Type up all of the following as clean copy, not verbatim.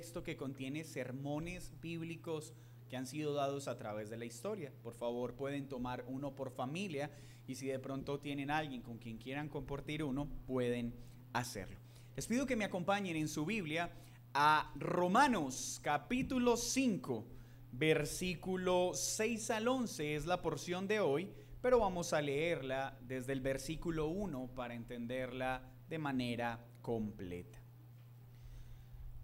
texto que contiene sermones bíblicos que han sido dados a través de la historia. Por favor, pueden tomar uno por familia y si de pronto tienen alguien con quien quieran compartir uno, pueden hacerlo. Les pido que me acompañen en su Biblia a Romanos capítulo 5, versículo 6 al 11 es la porción de hoy, pero vamos a leerla desde el versículo 1 para entenderla de manera completa.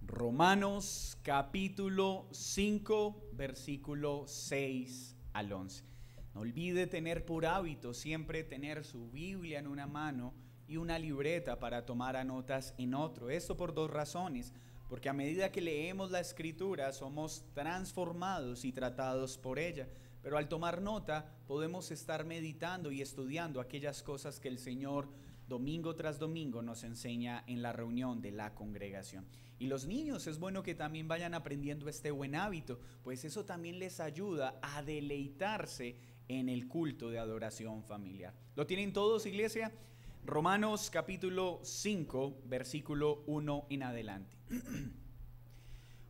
Romanos capítulo 5, versículo 6 al 11. No olvide tener por hábito siempre tener su Biblia en una mano y una libreta para tomar notas en otro. Esto por dos razones. Porque a medida que leemos la Escritura somos transformados y tratados por ella. Pero al tomar nota podemos estar meditando y estudiando aquellas cosas que el Señor domingo tras domingo nos enseña en la reunión de la congregación. Y los niños es bueno que también vayan aprendiendo este buen hábito, pues eso también les ayuda a deleitarse en el culto de adoración familiar. ¿Lo tienen todos, iglesia? Romanos capítulo 5, versículo 1 en adelante.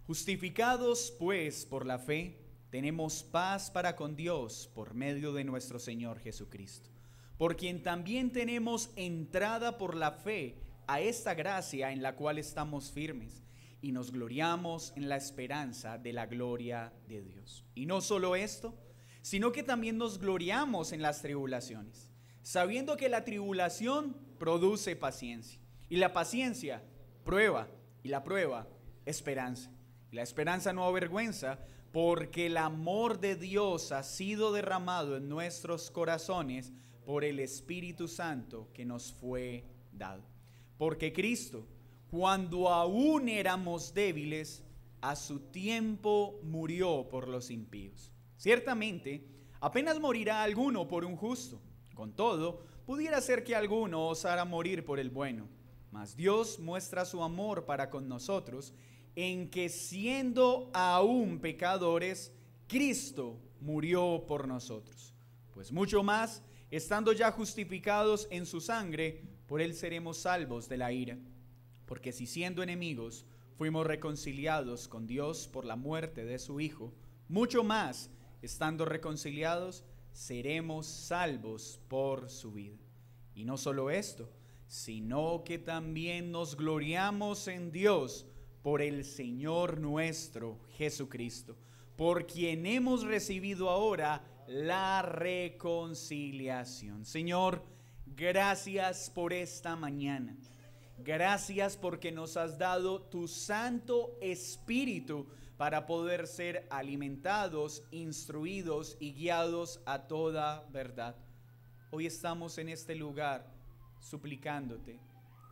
Justificados pues por la fe, tenemos paz para con Dios por medio de nuestro Señor Jesucristo, por quien también tenemos entrada por la fe a esta gracia en la cual estamos firmes y nos gloriamos en la esperanza de la gloria de Dios. Y no solo esto, sino que también nos gloriamos en las tribulaciones, sabiendo que la tribulación produce paciencia, y la paciencia prueba, y la prueba esperanza. Y la esperanza no avergüenza, porque el amor de Dios ha sido derramado en nuestros corazones por el Espíritu Santo que nos fue dado. Porque Cristo, cuando aún éramos débiles, a su tiempo murió por los impíos. Ciertamente, apenas morirá alguno por un justo. Con todo, pudiera ser que alguno osara morir por el bueno. Mas Dios muestra su amor para con nosotros, en que siendo aún pecadores, Cristo murió por nosotros. Pues mucho más, estando ya justificados en su sangre, por él seremos salvos de la ira. Porque si siendo enemigos fuimos reconciliados con Dios por la muerte de su Hijo, mucho más, estando reconciliados, seremos salvos por su vida. Y no solo esto, sino que también nos gloriamos en Dios por el Señor nuestro Jesucristo, por quien hemos recibido ahora la reconciliación. Señor, gracias por esta mañana. Gracias porque nos has dado tu Santo Espíritu para poder ser alimentados, instruidos y guiados a toda verdad. Hoy estamos en este lugar suplicándote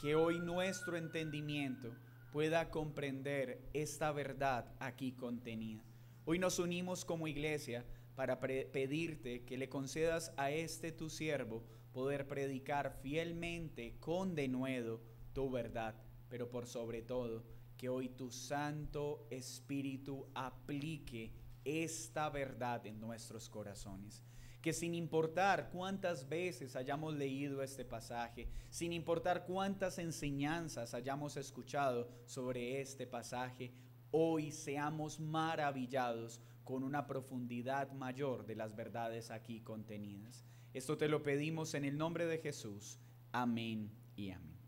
que hoy nuestro entendimiento pueda comprender esta verdad aquí contenida. Hoy nos unimos como iglesia para pedirte que le concedas a este tu siervo poder predicar fielmente con denuedo tu verdad, pero por sobre todo que hoy tu Santo Espíritu aplique esta verdad en nuestros corazones. Que sin importar cuántas veces hayamos leído este pasaje, sin importar cuántas enseñanzas hayamos escuchado sobre este pasaje, hoy seamos maravillados con una profundidad mayor de las verdades aquí contenidas. Esto te lo pedimos en el nombre de Jesús. Amén y amén.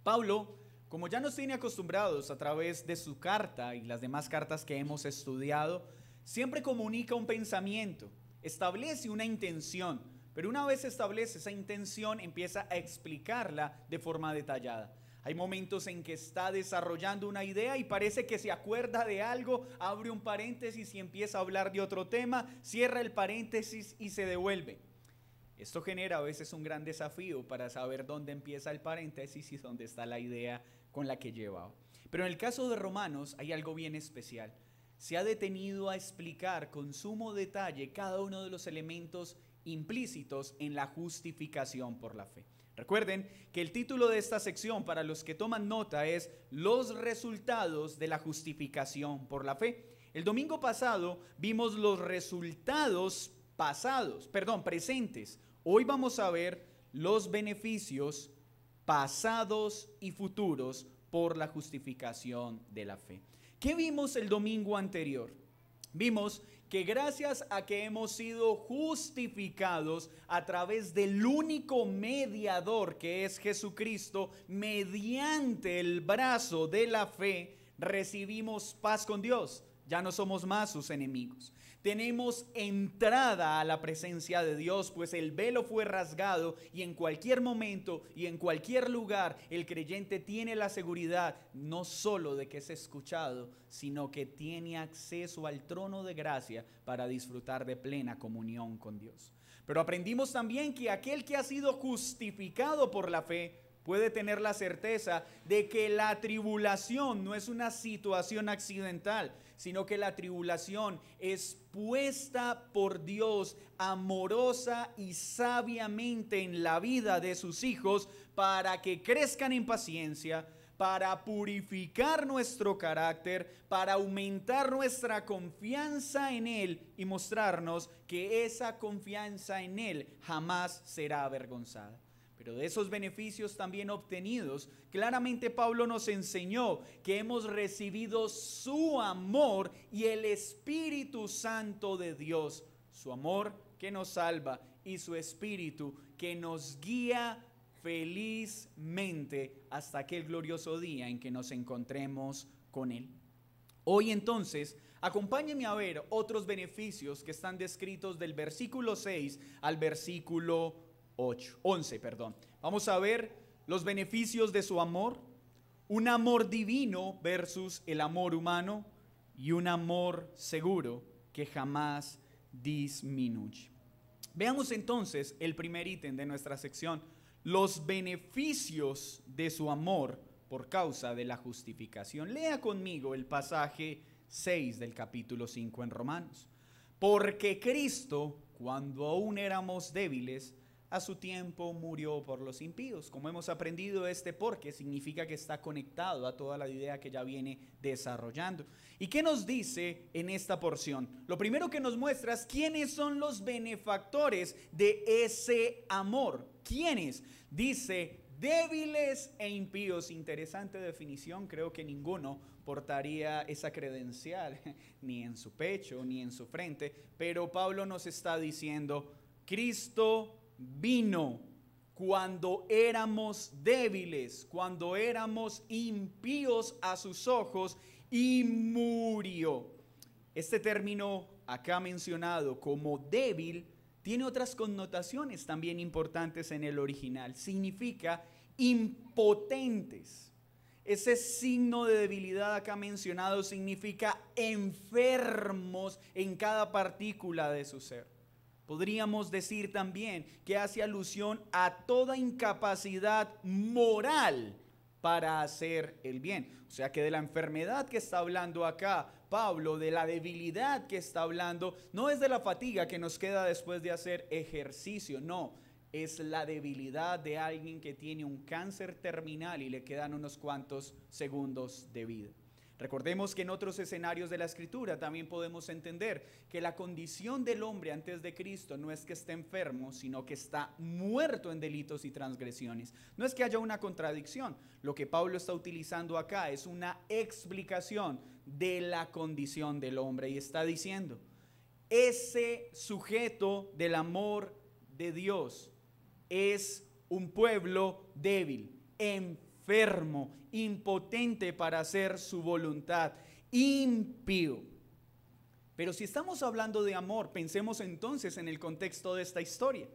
Pablo, como ya nos tiene acostumbrados a través de su carta y las demás cartas que hemos estudiado, siempre comunica un pensamiento, establece una intención, pero una vez establece esa intención empieza a explicarla de forma detallada. Hay momentos en que está desarrollando una idea y parece que se acuerda de algo, abre un paréntesis y empieza a hablar de otro tema, cierra el paréntesis y se devuelve. Esto genera a veces un gran desafío para saber dónde empieza el paréntesis y dónde está la idea con la que llevaba. Pero en el caso de Romanos hay algo bien especial. Se ha detenido a explicar con sumo detalle cada uno de los elementos implícitos en la justificación por la fe. Recuerden que el título de esta sección, para los que toman nota, es Los resultados de la justificación por la fe. El domingo pasado vimos los resultados presentes. Hoy vamos a ver los beneficios pasados y futuros por la justificación de la fe. ¿Qué vimos el domingo anterior? Vimos que gracias a que hemos sido justificados a través del único mediador que es Jesucristo, mediante el brazo de la fe, recibimos paz con Dios. Ya no somos más sus enemigos. Tenemos entrada a la presencia de Dios, pues el velo fue rasgado y en cualquier momento y en cualquier lugar el creyente tiene la seguridad no solo de que es escuchado, sino que tiene acceso al trono de gracia para disfrutar de plena comunión con Dios. Pero aprendimos también que aquel que ha sido justificado por la fe puede tener la certeza de que la tribulación no es una situación accidental, sino que la tribulación es puesta por Dios amorosa y sabiamente en la vida de sus hijos para que crezcan en paciencia, para purificar nuestro carácter, para aumentar nuestra confianza en Él y mostrarnos que esa confianza en Él jamás será avergonzada. Pero de esos beneficios también obtenidos, claramente Pablo nos enseñó que hemos recibido su amor y el Espíritu Santo de Dios, su amor que nos salva y su Espíritu que nos guía felizmente hasta aquel glorioso día en que nos encontremos con Él. Hoy entonces, acompáñenme a ver otros beneficios que están descritos del versículo 6 al versículo 11. Vamos a ver los beneficios de su amor, un amor divino versus el amor humano y un amor seguro que jamás disminuye. Veamos entonces el primer ítem de nuestra sección, los beneficios de su amor por causa de la justificación. Lea conmigo el pasaje 6 del capítulo 5 en Romanos. Porque Cristo, cuando aún éramos débiles, a su tiempo murió por los impíos. Como hemos aprendido, este porque significa que está conectado a toda la idea que ya viene desarrollando. ¿Y qué nos dice en esta porción? Lo primero que nos muestra es quiénes son los benefactores de ese amor. ¿Quiénes? Dice débiles e impíos. Interesante definición, creo que ninguno portaría esa credencial, ni en su pecho, ni en su frente, pero Pablo nos está diciendo, Cristo vino cuando éramos débiles, cuando éramos impíos a sus ojos y murió. Este término acá mencionado como débil tiene otras connotaciones también importantes en el original. Significa impotentes. Ese signo de debilidad acá mencionado significa enfermos en cada partícula de su ser. Podríamos decir también que hace alusión a toda incapacidad moral para hacer el bien. O sea que de la enfermedad que está hablando acá Pablo, de la debilidad que está hablando, no es de la fatiga que nos queda después de hacer ejercicio, no. Es la debilidad de alguien que tiene un cáncer terminal y le quedan unos cuantos segundos de vida. Recordemos que en otros escenarios de la Escritura también podemos entender que la condición del hombre antes de Cristo no es que esté enfermo, sino que está muerto en delitos y transgresiones. No es que haya una contradicción. Lo que Pablo está utilizando acá es una explicación de la condición del hombre y está diciendo, ese sujeto del amor de Dios es un pueblo débil, enfermo, impotente para hacer su voluntad, impío. Pero si estamos hablando de amor, pensemos entonces en el contexto de esta historia.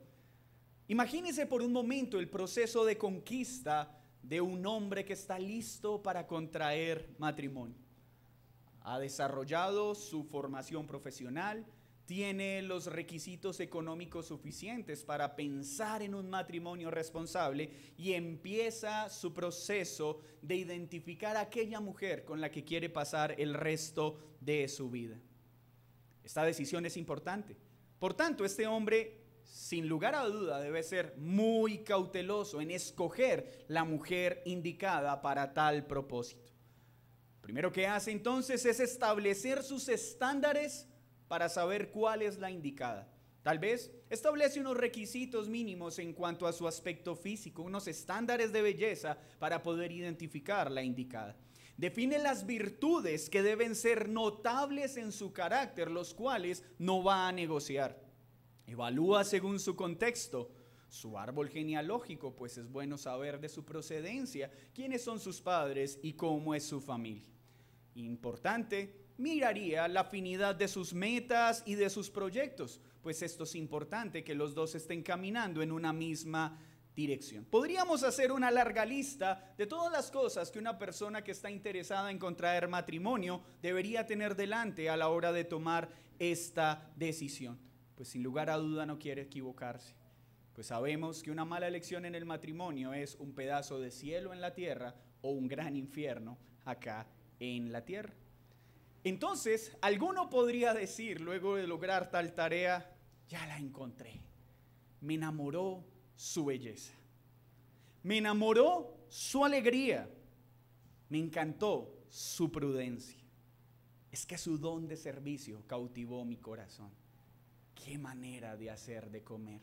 Imagínese por un momento el proceso de conquista de un hombre que está listo para contraer matrimonio. Ha desarrollado su formación profesional, tiene los requisitos económicos suficientes para pensar en un matrimonio responsable y empieza su proceso de identificar a aquella mujer con la que quiere pasar el resto de su vida. Esta decisión es importante. Por tanto, este hombre, sin lugar a duda, debe ser muy cauteloso en escoger la mujer indicada para tal propósito. Primero que hace entonces es establecer sus estándares para saber cuál es la indicada. Tal vez establece unos requisitos mínimos en cuanto a su aspecto físico, unos estándares de belleza para poder identificar la indicada. Define las virtudes que deben ser notables en su carácter, los cuales no va a negociar. Evalúa según su contexto su árbol genealógico, pues es bueno saber de su procedencia, quiénes son sus padres y cómo es su familia. Importante, miraría la afinidad de sus metas y de sus proyectos, pues esto es importante, que los dos estén caminando en una misma dirección. Podríamos hacer una larga lista de todas las cosas que una persona que está interesada en contraer matrimonio debería tener delante a la hora de tomar esta decisión. Pues sin lugar a duda no quiere equivocarse. Pues sabemos que una mala elección en el matrimonio es un pedazo de cielo en la tierra o un gran infierno acá en la tierra. Entonces, alguno podría decir, luego de lograr tal tarea, ya la encontré. Me enamoró su belleza. Me enamoró su alegría. Me encantó su prudencia. Es que su don de servicio cautivó mi corazón. Qué manera de hacer de comer.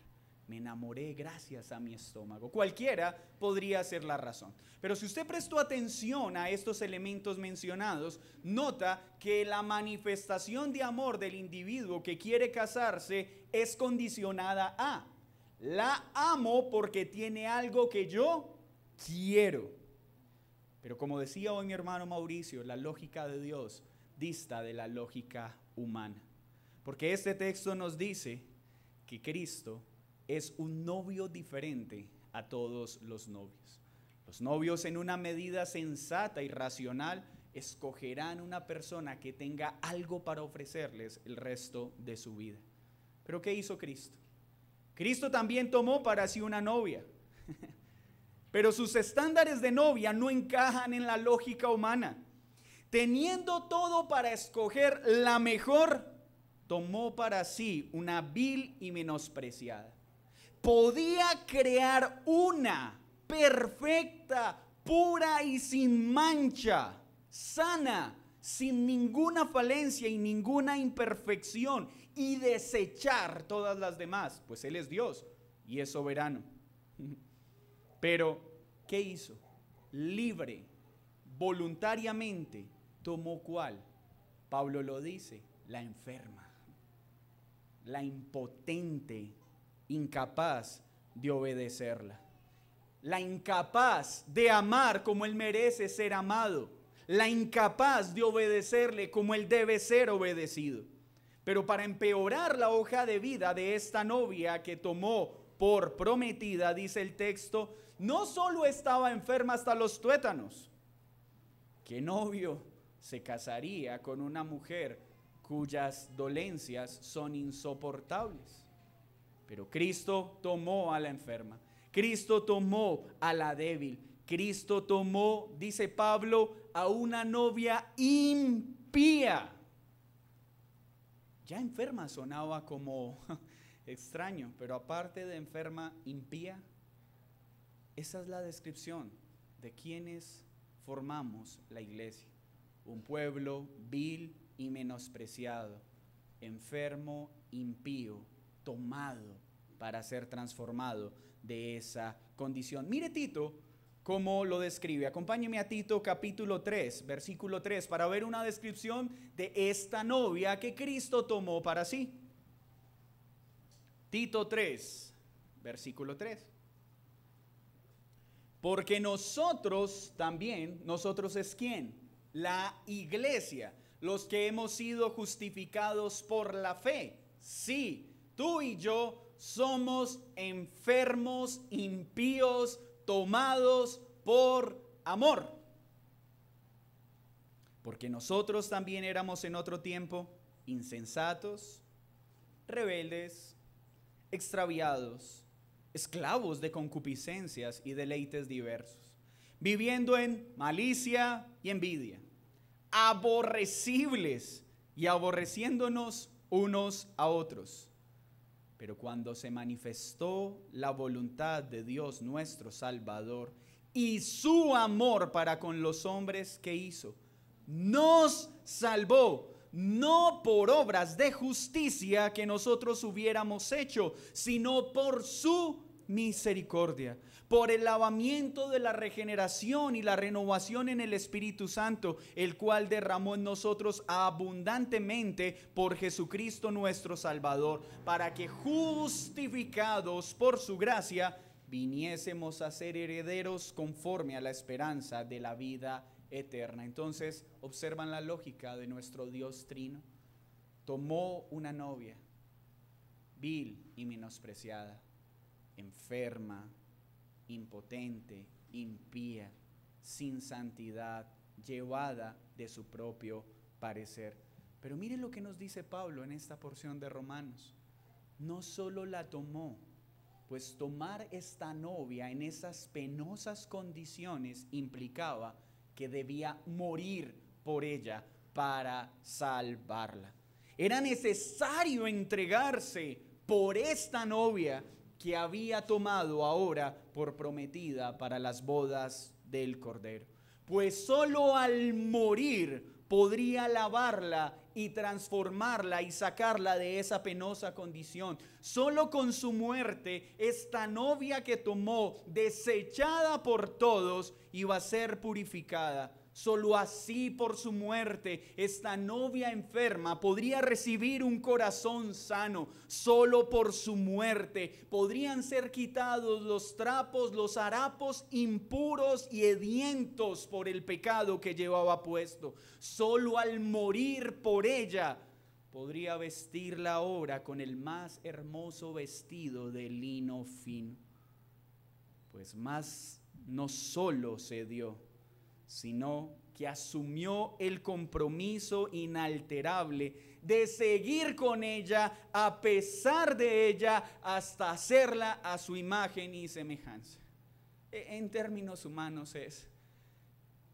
Me enamoré gracias a mi estómago. Cualquiera podría ser la razón. Pero si usted prestó atención a estos elementos mencionados, nota que la manifestación de amor del individuo que quiere casarse es condicionada a: la amo porque tiene algo que yo quiero. Pero como decía hoy mi hermano Mauricio, la lógica de Dios dista de la lógica humana. Porque este texto nos dice que Cristo es un novio diferente a todos los novios. Los novios, en una medida sensata y racional, escogerán una persona que tenga algo para ofrecerles el resto de su vida. ¿Pero qué hizo Cristo? Cristo también tomó para sí una novia. Pero sus estándares de novia no encajan en la lógica humana. Teniendo todo para escoger la mejor, tomó para sí una vil y menospreciada. Podía crear una perfecta, pura y sin mancha, sana, sin ninguna falencia y ninguna imperfección, y desechar todas las demás, pues Él es Dios y es soberano. Pero, ¿qué hizo? Libre, voluntariamente, tomó ¿cuál? Pablo lo dice: la enferma, la impotente, incapaz de obedecerla, la incapaz de amar como Él merece ser amado, la incapaz de obedecerle como Él debe ser obedecido. Pero para empeorar la hoja de vida de esta novia que tomó por prometida, dice el texto, no solo estaba enferma hasta los tuétanos. ¿Qué novio se casaría con una mujer cuyas dolencias son insoportables? Pero Cristo tomó a la enferma, Cristo tomó a la débil, Cristo tomó, dice Pablo, a una novia impía. Ya enferma sonaba como extraño, pero aparte de enferma, impía, esa es la descripción de quienes formamos la iglesia. Un pueblo vil y menospreciado, enfermo, impío, tomado para ser transformado de esa condición. Mire Tito cómo lo describe. Acompáñeme a Tito capítulo 3, versículo 3, para ver una descripción de esta novia que Cristo tomó para sí. Tito 3, versículo 3. Porque nosotros también, nosotros es ¿quién? La iglesia, los que hemos sido justificados por la fe. Sí, tú y yo somos enfermos, impíos, tomados por amor. Porque nosotros también éramos en otro tiempo insensatos, rebeldes, extraviados, esclavos de concupiscencias y deleites diversos, viviendo en malicia y envidia, aborrecibles y aborreciéndonos unos a otros. Pero cuando se manifestó la voluntad de Dios nuestro Salvador y su amor para con los hombres, ¿qué hizo? Nos salvó, no por obras de justicia que nosotros hubiéramos hecho, sino por su misericordia, por el lavamiento de la regeneración y la renovación en el Espíritu Santo, el cual derramó en nosotros abundantemente por Jesucristo nuestro Salvador, para que justificados por su gracia, viniésemos a ser herederos conforme a la esperanza de la vida eterna. Entonces, observan la lógica de nuestro Dios trino. Tomó una novia vil y menospreciada, enferma, impotente, impía, sin santidad, llevada de su propio parecer. Pero miren lo que nos dice Pablo en esta porción de Romanos. No solo la tomó, pues tomar esta novia en esas penosas condiciones implicaba que debía morir por ella para salvarla. Era necesario entregarse por esta novia que había tomado ahora por prometida para las bodas del Cordero. Pues solo al morir podría lavarla y transformarla y sacarla de esa penosa condición. Solo con su muerte, esta novia que tomó, desechada por todos, iba a ser purificada. Solo así, por su muerte, esta novia enferma podría recibir un corazón sano. Solo por su muerte podrían ser quitados los trapos, los harapos impuros y hedientos por el pecado que llevaba puesto. Solo al morir por ella podría vestirla ahora con el más hermoso vestido de lino fino. Pues más no solo se dio, sino que asumió el compromiso inalterable de seguir con ella a pesar de ella hasta hacerla a su imagen y semejanza. En términos humanos es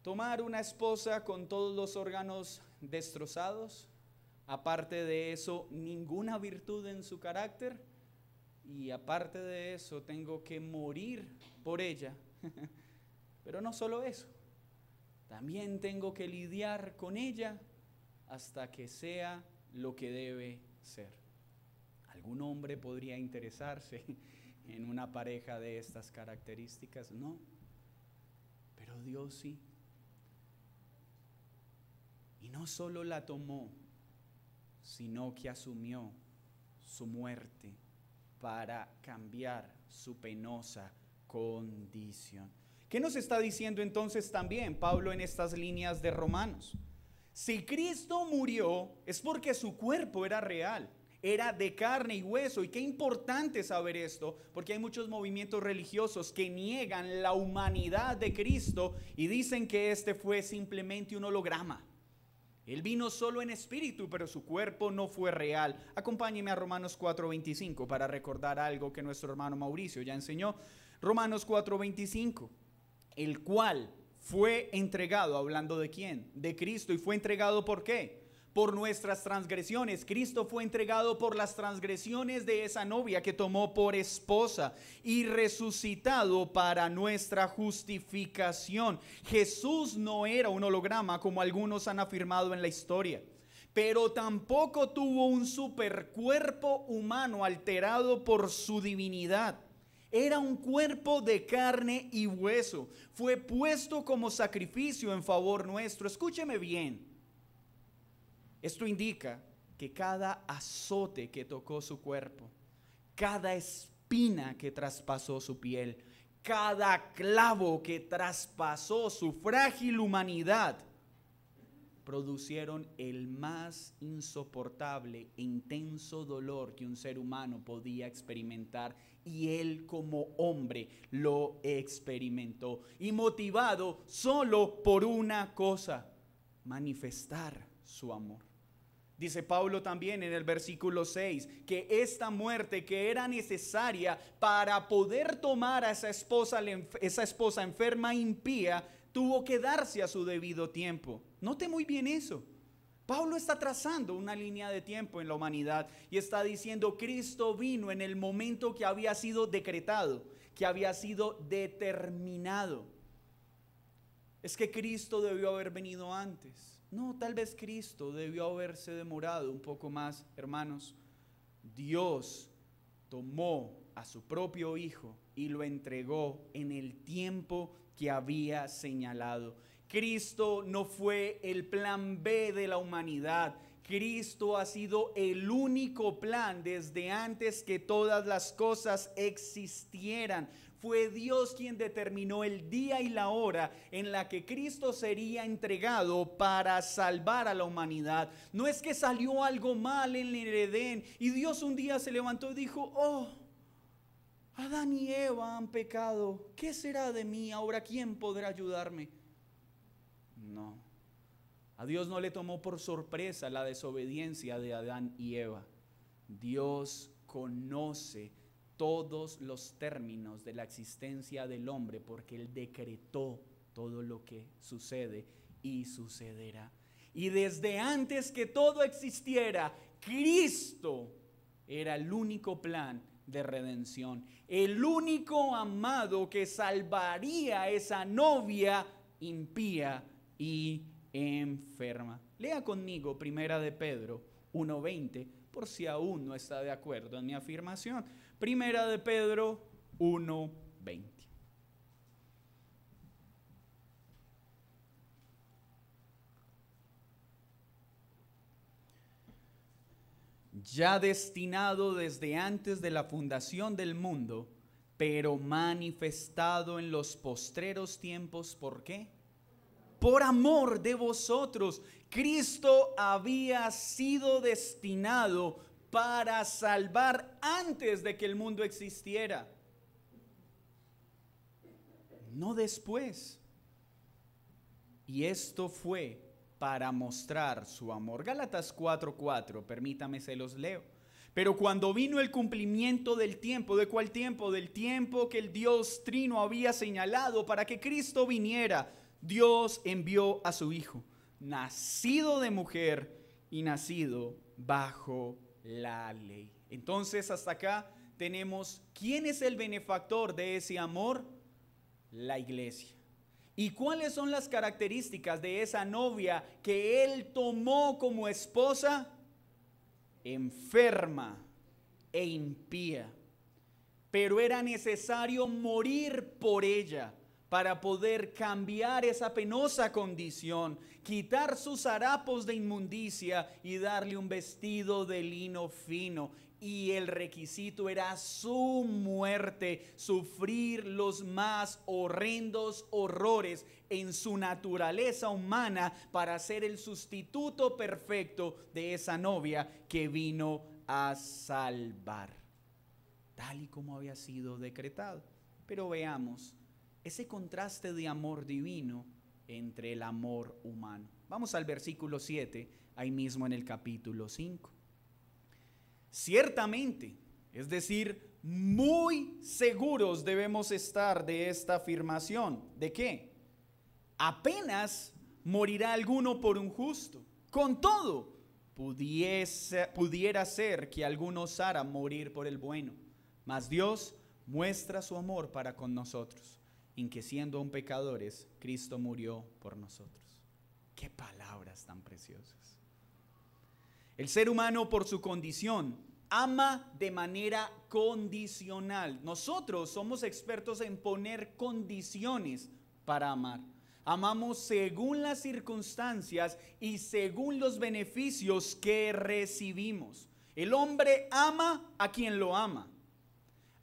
tomar una esposa con todos los órganos destrozados, aparte de eso ninguna virtud en su carácter, y aparte de eso tengo que morir por ella. Pero no solo eso, también tengo que lidiar con ella hasta que sea lo que debe ser. ¿Algún hombre podría interesarse en una pareja de estas características? No, pero Dios sí. Y no solo la tomó, sino que asumió su muerte para cambiar su penosa condición. ¿Qué nos está diciendo entonces también Pablo en estas líneas de Romanos? Si Cristo murió es porque su cuerpo era real, era de carne y hueso. Y qué importante saber esto, porque hay muchos movimientos religiosos que niegan la humanidad de Cristo y dicen que este fue simplemente un holograma. Él vino solo en espíritu, pero su cuerpo no fue real. Acompáñeme a Romanos 4:25 para recordar algo que nuestro hermano Mauricio ya enseñó. Romanos 4:25. El cual fue entregado, hablando de quién, de Cristo, y fue entregado ¿por qué? Por nuestras transgresiones. Cristo fue entregado por las transgresiones de esa novia que tomó por esposa, y resucitado para nuestra justificación. Jesús no era un holograma como algunos han afirmado en la historia, pero tampoco tuvo un supercuerpo humano alterado por su divinidad. Era un cuerpo de carne y hueso. Fue puesto como sacrificio en favor nuestro. Escúcheme bien. Esto indica que cada azote que tocó su cuerpo, cada espina que traspasó su piel, cada clavo que traspasó su frágil humanidad, producieron el más insoportable e intenso dolor que un ser humano podía experimentar, y él como hombre lo experimentó, y motivado solo por una cosa: manifestar su amor. Dice Pablo también en el versículo 6 que esta muerte que era necesaria para poder tomar a esa esposa enferma e impía, tuvo que darse a su debido tiempo. Note muy bien eso. Pablo está trazando una línea de tiempo en la humanidad y está diciendo: Cristo vino en el momento que había sido decretado, que había sido determinado. Es que Cristo debió haber venido antes. No, tal vez Cristo debió haberse demorado un poco más, hermanos. Dios tomó a su propio hijo y lo entregó en el tiempo que había señalado. Cristo no fue el plan B de la humanidad. Cristo ha sido el único plan desde antes que todas las cosas existieran. Fue Dios quien determinó el día y la hora en la que Cristo sería entregado para salvar a la humanidad. No es que salió algo mal en el Edén y Dios un día se levantó y dijo: oh, Adán y Eva han pecado, ¿qué será de mí? Ahora, ¿quién podrá ayudarme? No. A Dios no le tomó por sorpresa la desobediencia de Adán y Eva. Dios conoce todos los términos de la existencia del hombre porque Él decretó todo lo que sucede y sucederá. Y desde antes que todo existiera, Cristo era el único plan de redención, el único amado que salvaría a esa novia impía y enferma. Lea conmigo Primera de Pedro 1:20 por si aún no está de acuerdo en mi afirmación. Primera de Pedro 1:20. Ya destinado desde antes de la fundación del mundo, pero manifestado en los postreros tiempos. ¿Por qué? Por amor de vosotros. Cristo había sido destinado para salvar antes de que el mundo existiera, no después. Y esto fue para mostrar su amor. Gálatas 4:4, permítame se los leo. Pero cuando vino el cumplimiento del tiempo, ¿de cuál tiempo? Del tiempo que el Dios Trino había señalado para que Cristo viniera, Dios envió a su Hijo, nacido de mujer y nacido bajo la ley. Entonces, hasta acá tenemos ¿quién es el benefactor de ese amor? La iglesia. ¿Y cuáles son las características de esa novia que Él tomó como esposa? Enferma e impía. Pero era necesario morir por ella para poder cambiar esa penosa condición, quitar sus harapos de inmundicia y darle un vestido de lino fino. Y el requisito era su muerte, sufrir los más horrendos horrores en su naturaleza humana para ser el sustituto perfecto de esa novia que vino a salvar, tal y como había sido decretado. Pero veamos ese contraste de amor divino entre el amor humano. Vamos al versículo 7, ahí mismo en el capítulo 5. Ciertamente, es decir, muy seguros debemos estar de esta afirmación. ¿De qué? Apenas morirá alguno por un justo. Con todo, pudiera ser que alguno osara morir por el bueno. Mas Dios muestra su amor para con nosotros, en que siendo aún pecadores, Cristo murió por nosotros. ¡Qué palabras tan preciosas! El ser humano, por su condición, ama de manera condicional. Nosotros somos expertos en poner condiciones para amar. Amamos según las circunstancias y según los beneficios que recibimos. El hombre ama a quien lo ama.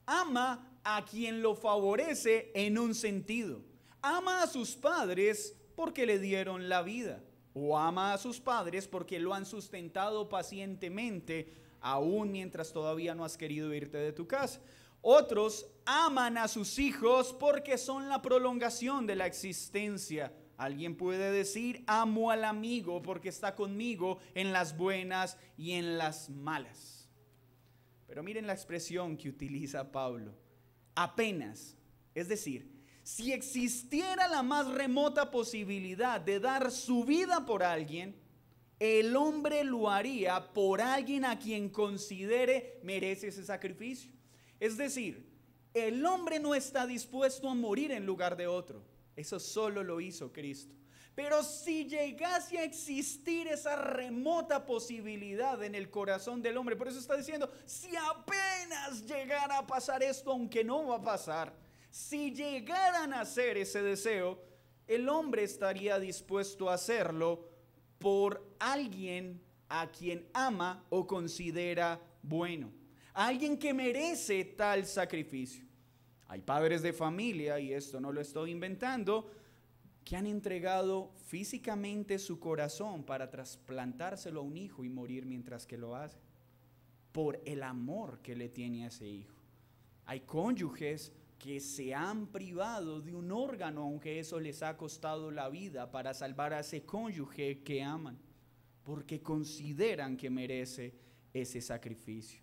Ama a quien lo favorece en un sentido. Ama a sus padres porque le dieron la vida. O ama a sus padres porque lo han sustentado pacientemente, aún mientras todavía no has querido irte de tu casa. Otros aman a sus hijos porque son la prolongación de la existencia. Alguien puede decir, amo al amigo porque está conmigo en las buenas y en las malas. Pero miren la expresión que utiliza Pablo. Apenas, es decir, si existiera la más remota posibilidad de dar su vida por alguien, el hombre lo haría por alguien a quien considere merece ese sacrificio. Es decir, el hombre no está dispuesto a morir en lugar de otro. Eso solo lo hizo Cristo. Pero si llegase a existir esa remota posibilidad en el corazón del hombre, por eso está diciendo, si apenas llegara a pasar esto, aunque no va a pasar, si llegara a nacer ese deseo, el hombre estaría dispuesto a hacerlo por alguien a quien ama o considera bueno, alguien que merece tal sacrificio. Hay padres de familia, y esto no lo estoy inventando, que han entregado físicamente su corazón para trasplantárselo a un hijo y morir mientras que lo hace, por el amor que le tiene a ese hijo. Hay cónyuges que se han privado de un órgano, aunque eso les ha costado la vida, para salvar a ese cónyuge que aman, porque consideran que merece ese sacrificio.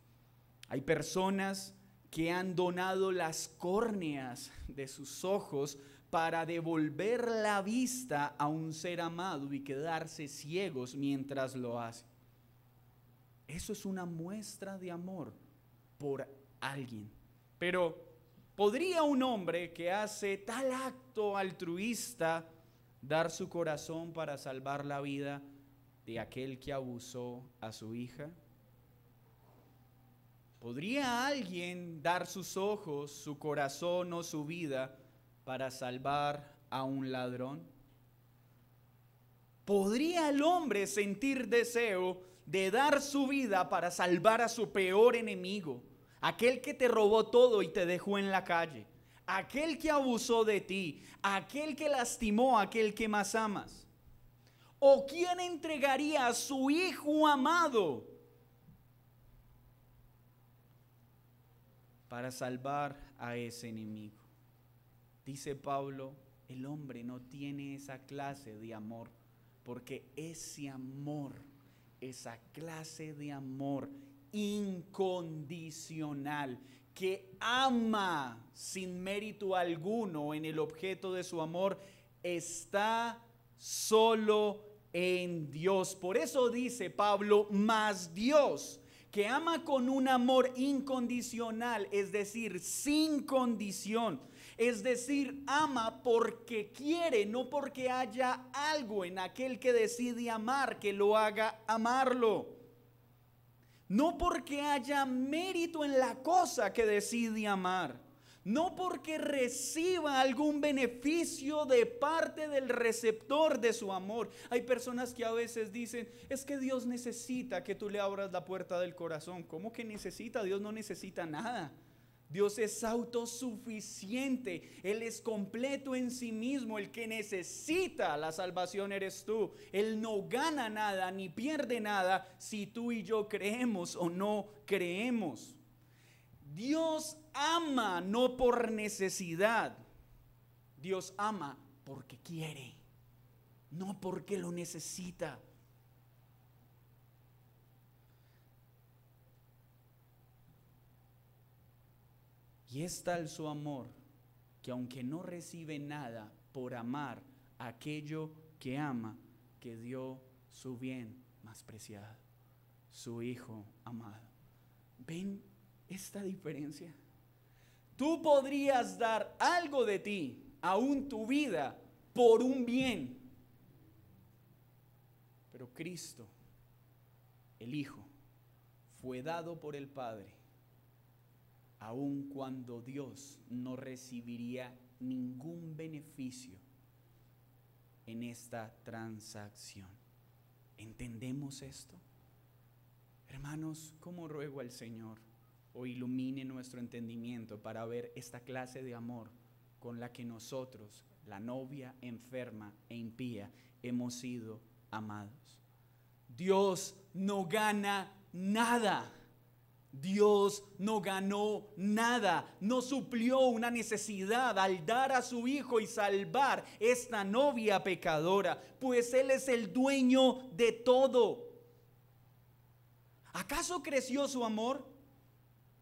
Hay personas que han donado las córneas de sus ojos para devolver la vista a un ser amado y quedarse ciegos mientras lo hacen. Eso es una muestra de amor por alguien. Pero ¿podría un hombre que hace tal acto altruista dar su corazón para salvar la vida de aquel que abusó a su hija? ¿Podría alguien dar sus ojos, su corazón o su vida para salvar a un ladrón? ¿Podría el hombre sentir deseo de dar su vida para salvar a su peor enemigo? Aquel que te robó todo y te dejó en la calle, aquel que abusó de ti, aquel que lastimó a aquel que más amas. ¿O quién entregaría a su hijo amado para salvar a ese enemigo? Dice Pablo, el hombre no tiene esa clase de amor, porque ese amor, esa clase de amor incondicional, que ama sin mérito alguno en el objeto de su amor, está solo en Dios. Por eso dice Pablo, mas Dios, que ama con un amor incondicional, es decir, sin condición, es decir, ama porque quiere, no porque haya algo en aquel que decide amar que lo haga amarlo. No porque haya mérito en la cosa que decide amar. No porque reciba algún beneficio de parte del receptor de su amor. Hay personas que a veces dicen, es que Dios necesita que tú le abras la puerta del corazón. ¿Cómo que necesita? Dios no necesita nada. Dios es autosuficiente, Él es completo en sí mismo. El que necesita la salvación eres tú. Él no gana nada ni pierde nada si tú y yo creemos o no creemos. Dios ama no por necesidad, Dios ama porque quiere, no porque lo necesita. Y es tal su amor que aunque no recibe nada por amar a aquello que ama, que dio su bien más preciado, su Hijo amado. ¿Ven esta diferencia? Tú podrías dar algo de ti, aún tu vida, por un bien. Pero Cristo, el Hijo, fue dado por el Padre, aun cuando Dios no recibiría ningún beneficio en esta transacción. ¿Entendemos esto? Hermanos, ¿cómo ruego al Señor o ilumine nuestro entendimiento para ver esta clase de amor con la que nosotros, la novia enferma e impía, hemos sido amados? Dios no gana nada. Dios no ganó nada, no suplió una necesidad al dar a su Hijo y salvar esta novia pecadora, pues Él es el dueño de todo. ¿Acaso creció su amor?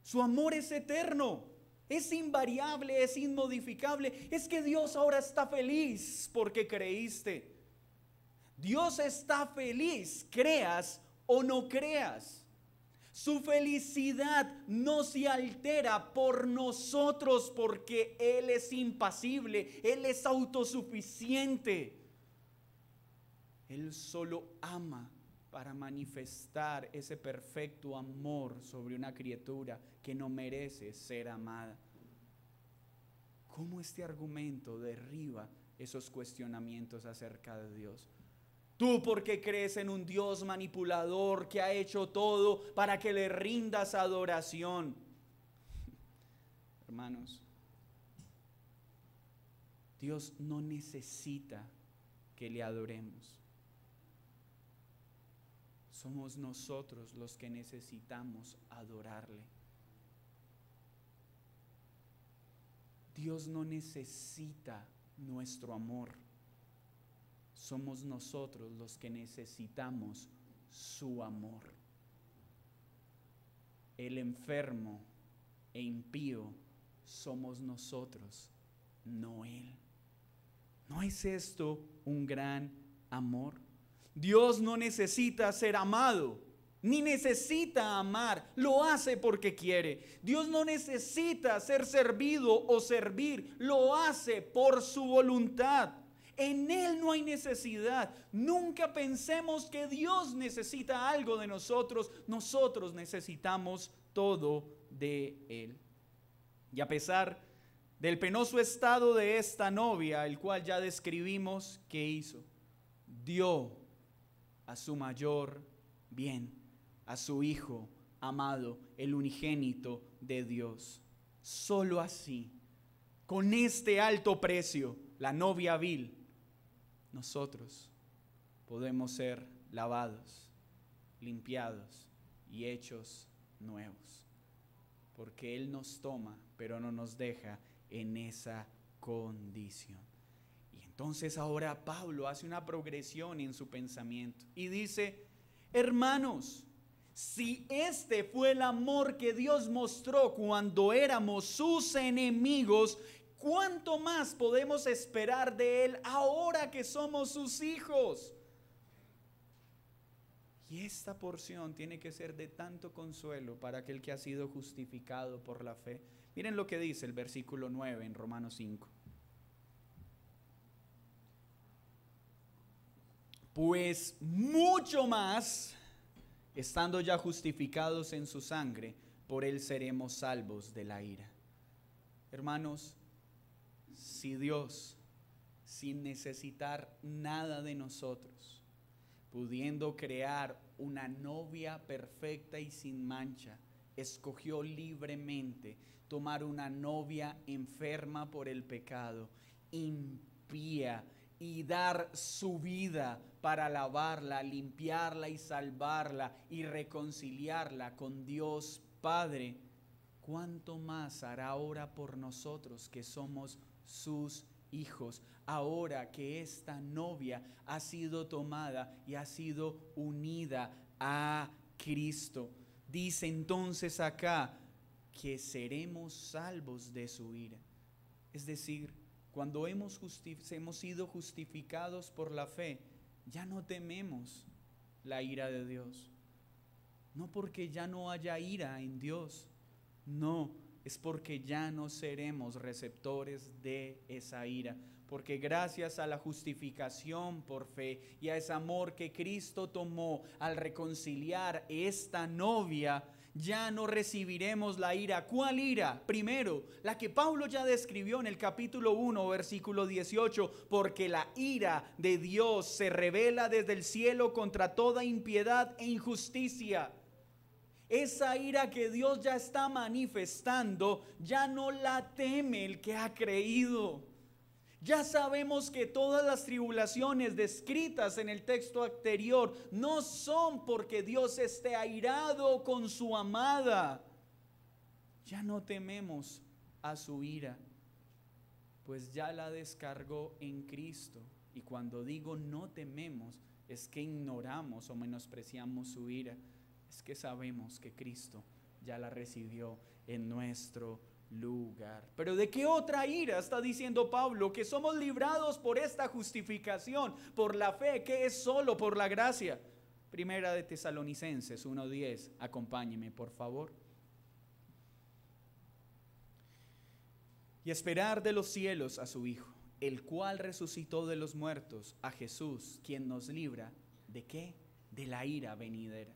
Su amor es eterno, es invariable, es inmodificable. Es que Dios ahora está feliz porque creíste. Dios está feliz, creas o no creas. Su felicidad no se altera por nosotros porque Él es impasible, Él es autosuficiente. Él solo ama para manifestar ese perfecto amor sobre una criatura que no merece ser amada. ¿Cómo este argumento derriba esos cuestionamientos acerca de Dios? ¿Tú por qué crees en un Dios manipulador que ha hecho todo para que le rindas adoración? Hermanos, Dios no necesita que le adoremos. Somos nosotros los que necesitamos adorarle. Dios no necesita nuestro amor. Somos nosotros los que necesitamos su amor. El enfermo e impío somos nosotros, no Él. ¿No es esto un gran amor? Dios no necesita ser amado, ni necesita amar, lo hace porque quiere. Dios no necesita ser servido o servir, lo hace por su voluntad. En Él no hay necesidad. Nunca pensemos que Dios necesita algo de nosotros. Nosotros necesitamos todo de Él. Y a pesar del penoso estado de esta novia, el cual ya describimos, ¿qué hizo? Dio a su mayor bien, a su Hijo amado, el unigénito de Dios. Solo así, con este alto precio, la novia vil, nosotros podemos ser lavados, limpiados y hechos nuevos. Porque Él nos toma, pero no nos deja en esa condición. Y entonces ahora Pablo hace una progresión en su pensamiento y dice: hermanos, si este fue el amor que Dios mostró cuando éramos sus enemigos, ¿cuánto más podemos esperar de Él ahora que somos sus hijos? Y esta porción tiene que ser de tanto consuelo para aquel que ha sido justificado por la fe. Miren lo que dice el versículo 9 en Romanos 5. Pues mucho más, estando ya justificados en su sangre, por Él seremos salvos de la ira. Hermanos, si Dios, sin necesitar nada de nosotros, pudiendo crear una novia perfecta y sin mancha, escogió libremente tomar una novia enferma por el pecado, impía, y dar su vida para lavarla, limpiarla y salvarla y reconciliarla con Dios Padre, ¿cuánto más hará ahora por nosotros que somos sus hijos? Ahora que esta novia ha sido tomada y ha sido unida a Cristo. Dice entonces acá que seremos salvos de su ira. Es decir, cuando hemos sido justificados por la fe, ya no tememos la ira de Dios. No porque ya no haya ira en Dios, no, es porque ya no seremos receptores de esa ira. Porque gracias a la justificación por fe y a ese amor que Cristo tomó al reconciliar esta novia, ya no recibiremos la ira. ¿Cuál ira? Primero, la que Pablo ya describió en el capítulo 1, versículo 18, porque la ira de Dios se revela desde el cielo contra toda impiedad e injusticia. Esa ira que Dios ya está manifestando, ya no la teme el que ha creído. Ya sabemos que todas las tribulaciones descritas en el texto anterior no son porque Dios esté airado con su amada. Ya no tememos a su ira, pues ya la descargó en Cristo. Y cuando digo no tememos, es que ignoramos o menospreciamos su ira. Es que sabemos que Cristo ya la recibió en nuestro lugar. Pero ¿de qué otra ira está diciendo Pablo? Que somos librados por esta justificación, por la fe, que es solo por la gracia. Primera de Tesalonicenses 1:10, acompáñeme por favor. Y esperar de los cielos a su Hijo, el cual resucitó de los muertos a Jesús, quien nos libra, ¿de qué? De la ira venidera,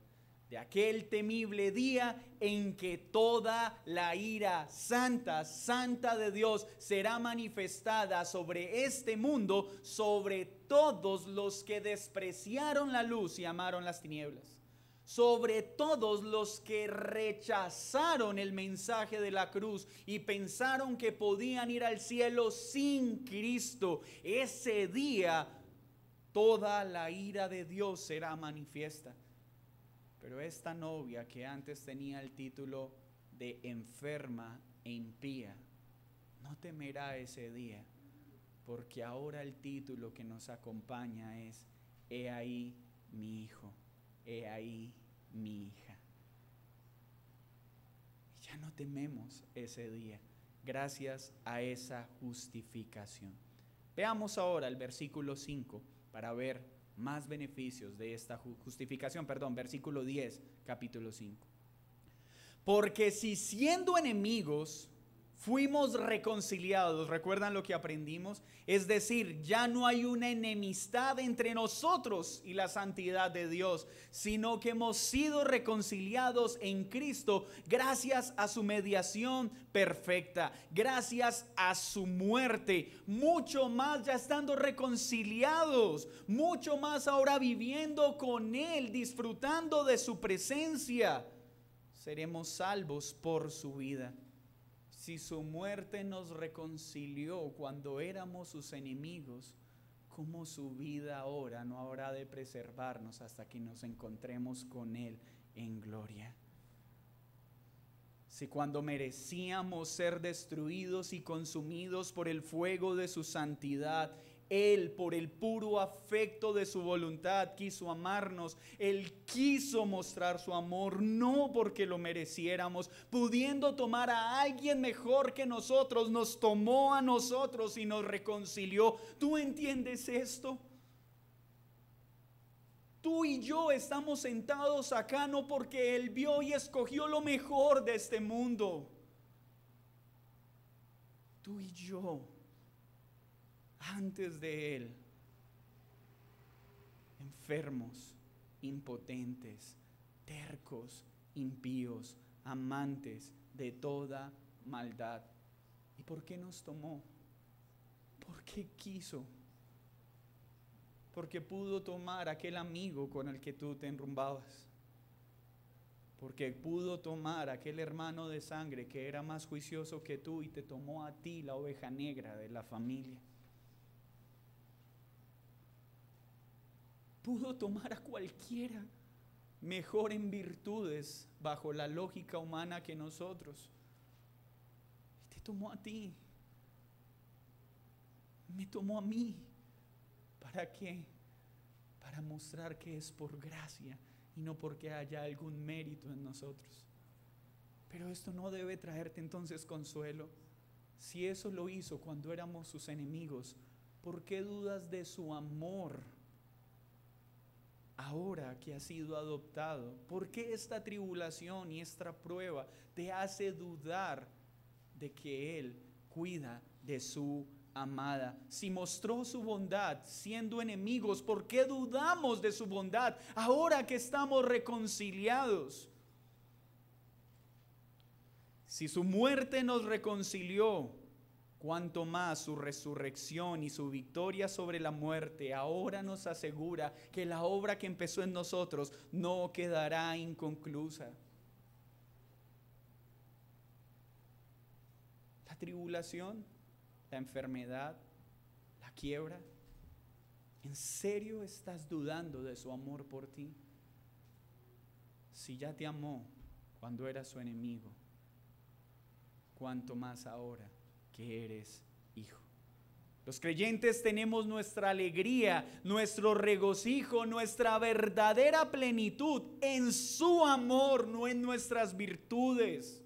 de aquel temible día en que toda la ira santa, santa de Dios será manifestada sobre este mundo, sobre todos los que despreciaron la luz y amaron las tinieblas, sobre todos los que rechazaron el mensaje de la cruz y pensaron que podían ir al cielo sin Cristo. Ese día toda la ira de Dios será manifiesta. Pero esta novia que antes tenía el título de enferma e impía, no temerá ese día, porque ahora el título que nos acompaña es: he ahí mi hijo, he ahí mi hija. Y ya no tememos ese día, gracias a esa justificación. Veamos ahora el versículo 5 para ver más beneficios de esta justificación. Versículo 10, capítulo 5. Porque si siendo enemigos fuimos reconciliados, ¿recuerdan lo que aprendimos? Es decir, ya no hay una enemistad entre nosotros y la santidad de Dios, sino que hemos sido reconciliados en Cristo gracias a su mediación perfecta, gracias a su muerte. Mucho más ya estando reconciliados, mucho más ahora viviendo con Él, disfrutando de su presencia, seremos salvos por su vida. Si su muerte nos reconcilió cuando éramos sus enemigos, ¿cómo su vida ahora no habrá de preservarnos hasta que nos encontremos con Él en gloria? Si cuando merecíamos ser destruidos y consumidos por el fuego de su santidad, Él, por el puro afecto de su voluntad, quiso amarnos. Él quiso mostrar su amor, no porque lo mereciéramos, pudiendo tomar a alguien mejor que nosotros, nos tomó a nosotros y nos reconcilió. ¿Tú entiendes esto? Tú y yo estamos sentados acá no porque Él vio y escogió lo mejor de este mundo. Tú y yo, antes de Él, enfermos, impotentes, tercos, impíos, amantes de toda maldad. ¿Y por qué nos tomó? ¿Por qué quiso? Porque pudo tomar aquel amigo con el que tú te enrumbabas. Porque pudo tomar aquel hermano de sangre que era más juicioso que tú y te tomó a ti, la oveja negra de la familia. Pudo tomar a cualquiera mejor en virtudes bajo la lógica humana que nosotros. Y te tomó a ti. Me tomó a mí. ¿Para qué? Para mostrar que es por gracia y no porque haya algún mérito en nosotros. Pero esto no debe traerte entonces consuelo. Si eso lo hizo cuando éramos sus enemigos, ¿por qué dudas de su amor ahora que has sido adoptado? ¿Por qué esta tribulación y esta prueba te hace dudar de que Él cuida de su amada? Si mostró su bondad siendo enemigos, ¿por qué dudamos de su bondad ahora que estamos reconciliados? Si su muerte nos reconcilió, cuanto más su resurrección y su victoria sobre la muerte ahora nos asegura que la obra que empezó en nosotros no quedará inconclusa. La tribulación, la enfermedad, la quiebra, ¿en serio estás dudando de su amor por ti? Si ya te amó cuando eras su enemigo, cuánto más ahora que eres hijo. Los creyentes tenemos nuestra alegría, nuestro regocijo, nuestra verdadera plenitud en su amor, no en nuestras virtudes.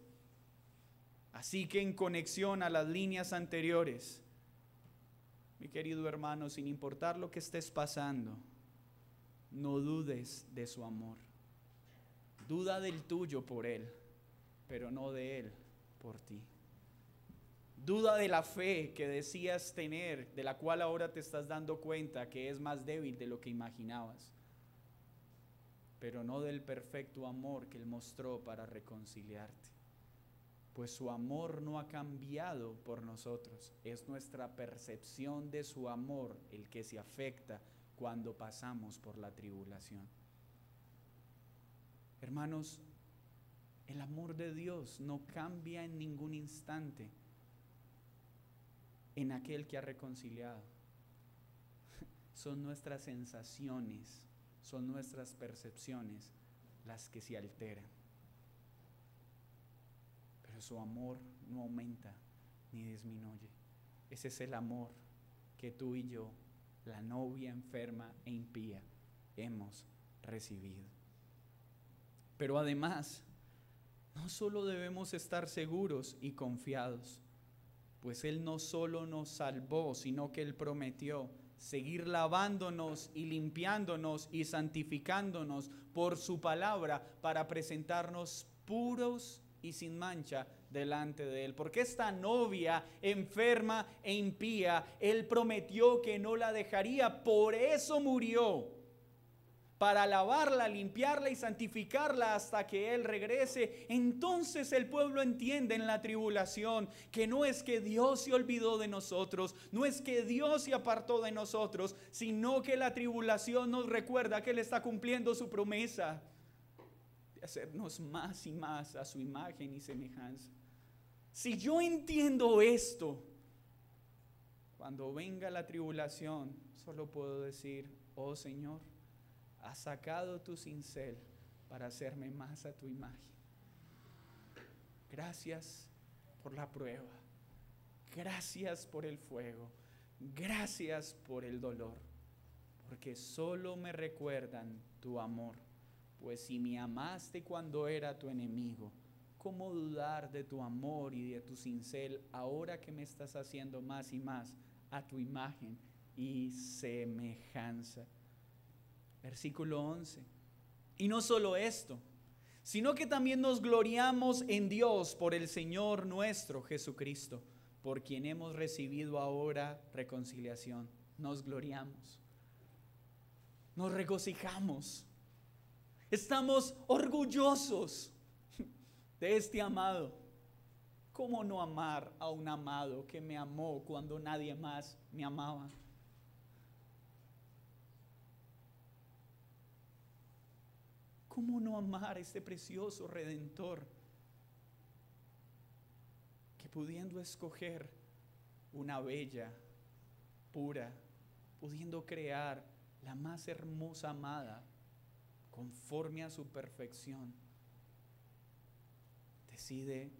Así que en conexión a las líneas anteriores, mi querido hermano, sin importar lo que estés pasando, no dudes de su amor. Duda del tuyo por Él, pero no de Él por ti. Duda de la fe que decías tener, de la cual ahora te estás dando cuenta que es más débil de lo que imaginabas. Pero no del perfecto amor que Él mostró para reconciliarte. Pues su amor no ha cambiado por nosotros. Es nuestra percepción de su amor el que se afecta cuando pasamos por la tribulación. Hermanos, el amor de Dios no cambia en ningún instante en aquel que ha reconciliado. Son nuestras sensaciones, son nuestras percepciones las que se alteran. Pero su amor no aumenta ni disminuye. Ese es el amor que tú y yo, la novia enferma e impía, hemos recibido. Pero además, no solo debemos estar seguros y confiados, pues Él no solo nos salvó, sino que Él prometió seguir lavándonos y limpiándonos y santificándonos por su palabra para presentarnos puros y sin mancha delante de Él. Porque esta novia enferma e impía, Él prometió que no la dejaría, por eso murió. Para lavarla, limpiarla y santificarla hasta que Él regrese. Entonces el pueblo entiende en la tribulación que no es que Dios se olvidó de nosotros, no es que Dios se apartó de nosotros, sino que la tribulación nos recuerda que Él está cumpliendo su promesa de hacernos más y más a su imagen y semejanza. Si yo entiendo esto, cuando venga la tribulación, solo puedo decir: oh Señor, has sacado tu cincel para hacerme más a tu imagen. Gracias por la prueba. Gracias por el fuego. Gracias por el dolor. Porque solo me recuerdan tu amor. Pues si me amaste cuando era tu enemigo, ¿cómo dudar de tu amor y de tu cincel ahora que me estás haciendo más y más a tu imagen y semejanza? Versículo 11. Y no solo esto, sino que también nos gloriamos en Dios por el Señor nuestro Jesucristo, por quien hemos recibido ahora reconciliación. Nos gloriamos, nos regocijamos, estamos orgullosos de este amado. ¿Cómo no amar a un amado que me amó cuando nadie más me amaba? ¿Cómo no amar a este precioso Redentor que, pudiendo escoger una bella, pura, pudiendo crear la más hermosa amada conforme a su perfección, decide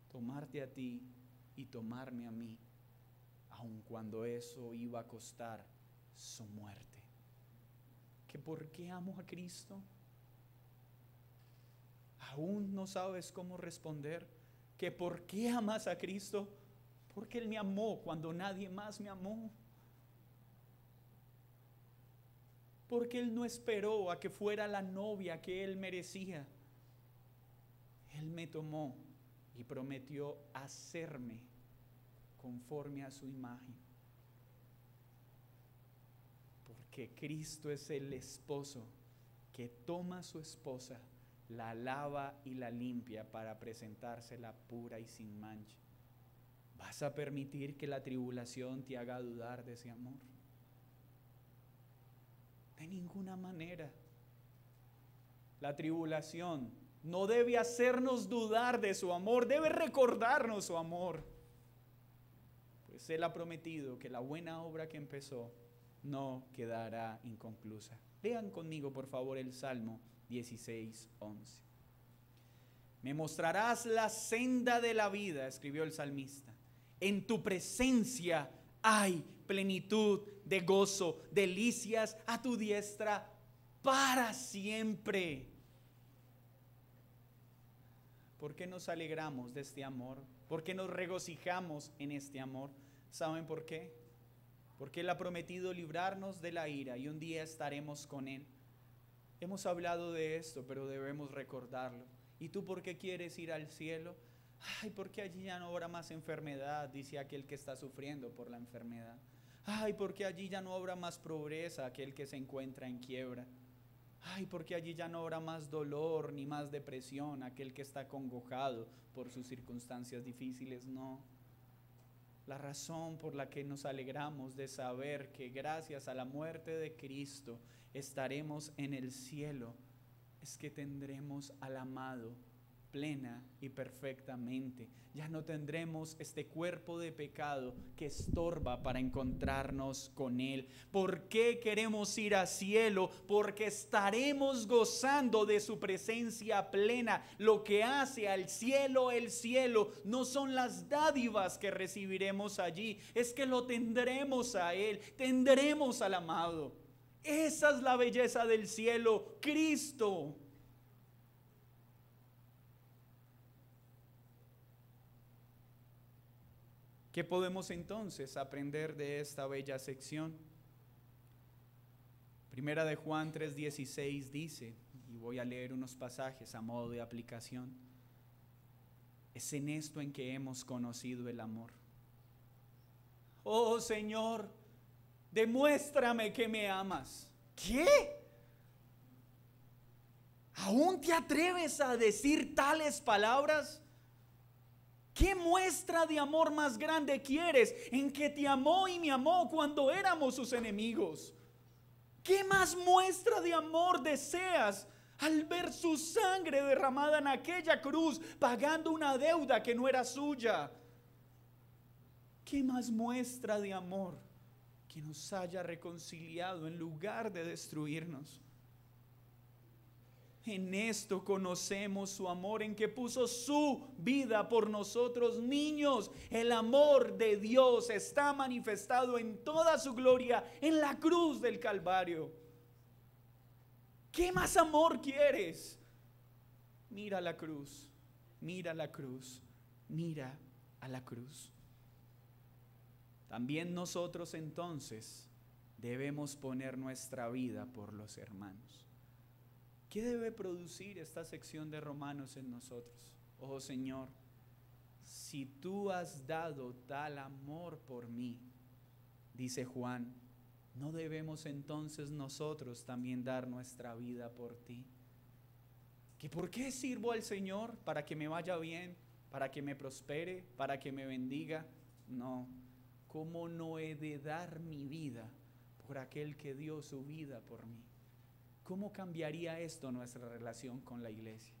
tomarte a ti y tomarme a mí, aun cuando eso iba a costar su muerte? ¿Que por qué amo a Cristo? ¿Aún no sabes cómo responder? ¿Que por qué amas a Cristo? Porque Él me amó cuando nadie más me amó. Porque Él no esperó a que fuera la novia que Él merecía. Él me tomó y prometió hacerme conforme a su imagen. Porque Cristo es el esposo que toma a su esposa, la lava y la limpia para presentársela pura y sin mancha. ¿Vas a permitir que la tribulación te haga dudar de ese amor? De ninguna manera. La tribulación no debe hacernos dudar de su amor, debe recordarnos su amor. Pues Él ha prometido que la buena obra que empezó no quedará inconclusa. Lean conmigo, por favor, el Salmo 16:11. Me mostrarás la senda de la vida, escribió el salmista. En tu presencia hay plenitud de gozo, delicias a tu diestra para siempre. ¿Por qué nos alegramos de este amor? ¿Por qué nos regocijamos en este amor? ¿Saben por qué? Porque Él ha prometido librarnos de la ira y un día estaremos con Él. Hemos hablado de esto, pero debemos recordarlo. ¿Y tú por qué quieres ir al cielo? Ay, porque allí ya no habrá más enfermedad, dice aquel que está sufriendo por la enfermedad. Ay, porque allí ya no habrá más pobreza, aquel que se encuentra en quiebra. Ay, porque allí ya no habrá más dolor ni más depresión, aquel que está acongojado por sus circunstancias difíciles. No. La razón por la que nos alegramos de saber que gracias a la muerte de Cristo estaremos en el cielo es que tendremos al amado plena y perfectamente. Ya no tendremos este cuerpo de pecado que estorba para encontrarnos con Él. ¿Por qué queremos ir al cielo? Porque estaremos gozando de su presencia plena. Lo que hace al cielo el cielo no son las dádivas que recibiremos allí, es que lo tendremos a Él, tendremos al amado. Esa es la belleza del cielo, Cristo. ¿Qué podemos entonces aprender de esta bella sección? Primera de Juan 3:16 dice, y voy a leer unos pasajes a modo de aplicación: es en esto en que hemos conocido el amor. Oh Señor, demuéstrame que me amas. ¿Qué? ¿Aún te atreves a decir tales palabras? ¿Qué muestra de amor más grande quieres? En que te amó y me amó cuando éramos sus enemigos. ¿Qué más muestra de amor deseas al ver su sangre derramada en aquella cruz, pagando una deuda que no era suya? ¿Qué más muestra de amor que nos haya reconciliado en lugar de destruirnos? En esto conocemos su amor, en que puso su vida por nosotros. Niños, el amor de Dios está manifestado en toda su gloria en la cruz del Calvario. ¿Qué más amor quieres? Mira la cruz, mira la cruz, mira a la cruz. También nosotros entonces debemos poner nuestra vida por los hermanos. ¿Qué debe producir esta sección de Romanos en nosotros? Oh Señor, si tú has dado tal amor por mí, dice Juan, ¿no debemos entonces nosotros también dar nuestra vida por ti? ¿Que por qué sirvo al Señor? ¿Para que me vaya bien? ¿Para que me prospere? ¿Para que me bendiga? No. ¿Cómo no he de dar mi vida por aquel que dio su vida por mí? ¿Cómo cambiaría esto nuestra relación con la iglesia?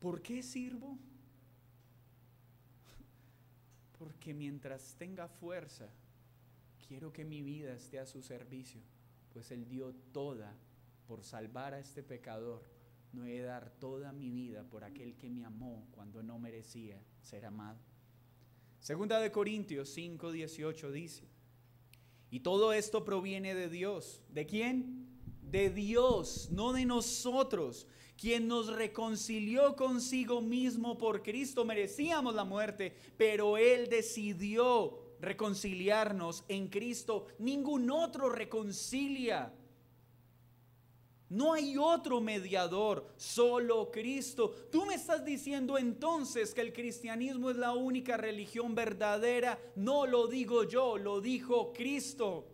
¿Por qué sirvo? Porque mientras tenga fuerza, quiero que mi vida esté a su servicio, pues Él dio toda por salvar a este pecador. No he de dar toda mi vida por aquel que me amó cuando no merecía ser amado. Segunda de Corintios 5:18 dice, y todo esto proviene de Dios. ¿De quién? De Dios, no de nosotros, quien nos reconcilió consigo mismo por Cristo. Merecíamos la muerte, pero Él decidió reconciliarnos en Cristo. Ningún otro reconcilia. No hay otro mediador, solo Cristo. ¿Tú me estás diciendo entonces que el cristianismo es la única religión verdadera? No lo digo yo, lo dijo Cristo.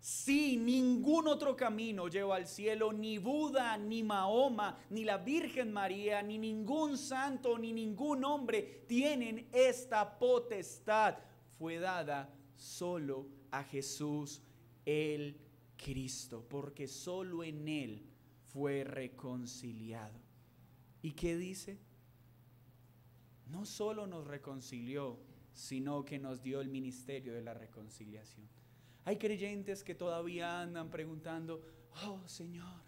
Sí, ningún otro camino lleva al cielo, ni Buda, ni Mahoma, ni la Virgen María, ni ningún santo, ni ningún hombre tienen esta potestad. Fue dada solo a Jesús el Cristo, porque solo en Él fue reconciliado. ¿Y qué dice? No solo nos reconcilió, sino que nos dio el ministerio de la reconciliación. Hay creyentes que todavía andan preguntando, oh Señor,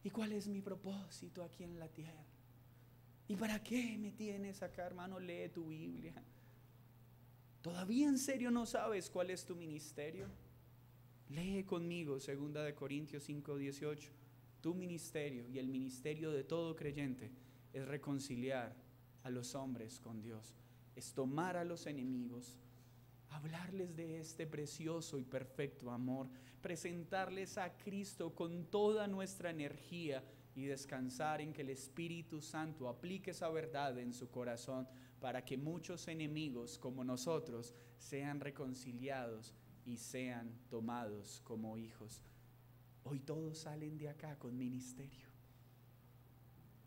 ¿y cuál es mi propósito aquí en la tierra? ¿Y para qué me tienes acá, hermano? Lee tu Biblia. ¿Todavía en serio no sabes cuál es tu ministerio? Lee conmigo 2 de Corintios 5:18. Tu ministerio y el ministerio de todo creyente es reconciliar a los hombres con Dios, es tomar a los enemigos, hablarles de este precioso y perfecto amor, presentarles a Cristo con toda nuestra energía y descansar en que el Espíritu Santo aplique esa verdad en su corazón para que muchos enemigos como nosotros sean reconciliados y sean tomados como hijos. Hoy todos salen de acá con ministerio.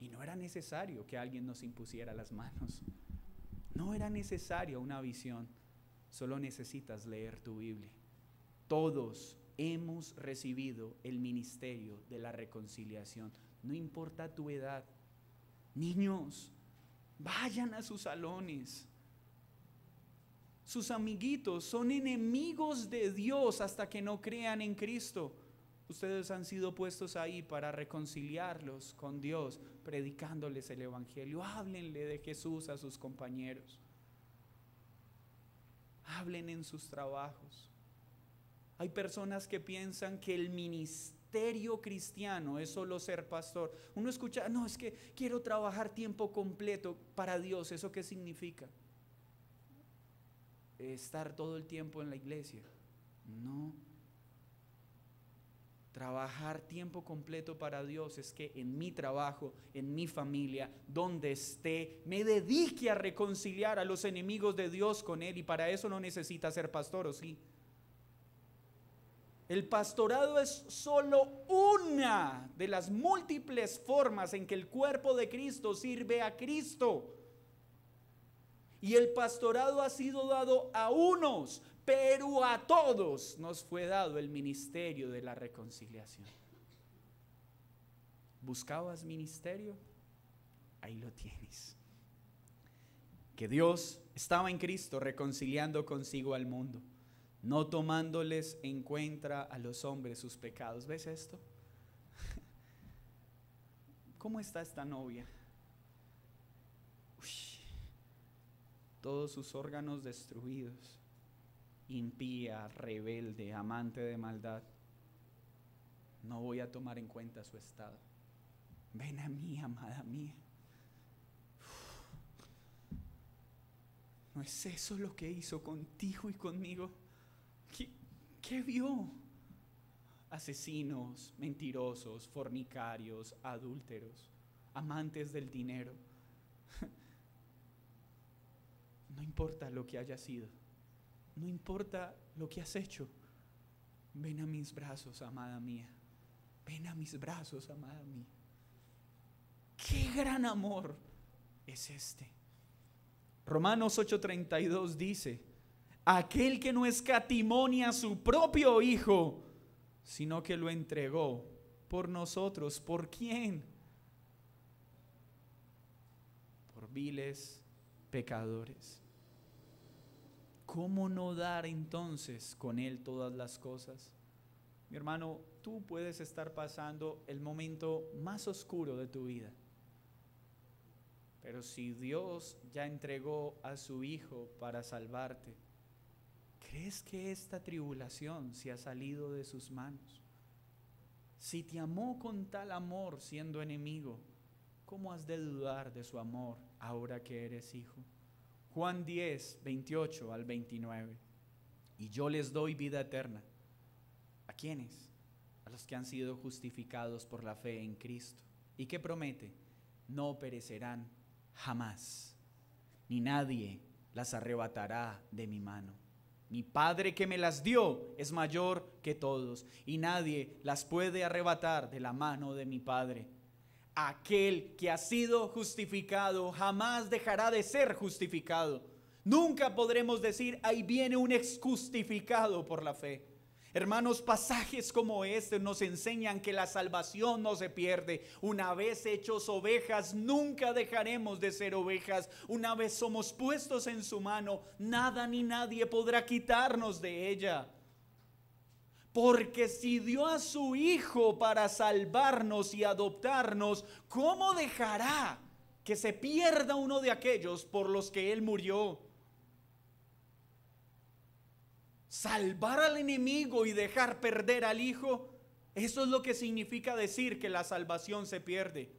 Y no era necesario que alguien nos impusiera las manos. No era necesaria una visión. Solo necesitas leer tu Biblia. Todos hemos recibido el ministerio de la reconciliación. No importa tu edad. Niños, vayan a sus salones. Sus amiguitos son enemigos de Dios hasta que no crean en Cristo. Ustedes han sido puestos ahí para reconciliarlos con Dios, predicándoles el Evangelio. Háblenle de Jesús a sus compañeros. Hablen en sus trabajos. Hay personas que piensan que el ministerio cristiano es solo ser pastor. Uno escucha, no, es que quiero trabajar tiempo completo para Dios. ¿Eso qué significa? ¿Estar todo el tiempo en la iglesia? No. Trabajar tiempo completo para Dios es que en mi trabajo, en mi familia, donde esté, me dedique a reconciliar a los enemigos de Dios con Él. Y para eso no necesita ser pastor, ¿o sí? El pastorado es solo una de las múltiples formas en que el cuerpo de Cristo sirve a Cristo. Y el pastorado ha sido dado a unos, pero a todos nos fue dado el ministerio de la reconciliación. ¿Buscabas ministerio? Ahí lo tienes. Que Dios estaba en Cristo reconciliando consigo al mundo, no tomándoles en cuenta a los hombres sus pecados. ¿Ves esto? ¿Cómo está esta novia? Uy, todos sus órganos destruidos. Impía, rebelde, amante de maldad. No voy a tomar en cuenta su estado. Ven a mí, amada mía. ¿No es eso lo que hizo contigo y conmigo? ¿Qué vio? Asesinos, mentirosos, fornicarios, adúlteros, amantes del dinero. No importa lo que haya sido. No importa lo que has hecho. Ven a mis brazos, amada mía. Ven a mis brazos, amada mía. ¡Qué gran amor es este! Romanos 8:32 dice: aquel que no escatimó a su propio Hijo, sino que lo entregó por nosotros. ¿Por quién? Por viles pecadores. ¿Cómo no dar entonces con Él todas las cosas? Mi hermano, tú puedes estar pasando el momento más oscuro de tu vida, pero si Dios ya entregó a su Hijo para salvarte, ¿crees que esta tribulación se ha salido de sus manos? Si te amó con tal amor siendo enemigo, ¿cómo has de dudar de su amor ahora que eres hijo? Juan 10, 28 al 29. Y yo les doy vida eterna. ¿A quiénes? A los que han sido justificados por la fe en Cristo. ¿Y qué promete? No perecerán jamás, ni nadie las arrebatará de mi mano. Mi Padre que me las dio es mayor que todos, y nadie las puede arrebatar de la mano de mi Padre. Aquel que ha sido justificado jamás dejará de ser justificado. Nunca podremos decir, ahí viene un exjustificado por la fe. Hermanos, pasajes como este nos enseñan que la salvación no se pierde. Una vez hechos ovejas, nunca dejaremos de ser ovejas. Una vez somos puestos en su mano, nada ni nadie podrá quitarnos de ella. Porque si dio a su Hijo para salvarnos y adoptarnos, ¿cómo dejará que se pierda uno de aquellos por los que Él murió? Salvar al enemigo y dejar perder al Hijo, eso es lo que significa decir que la salvación se pierde.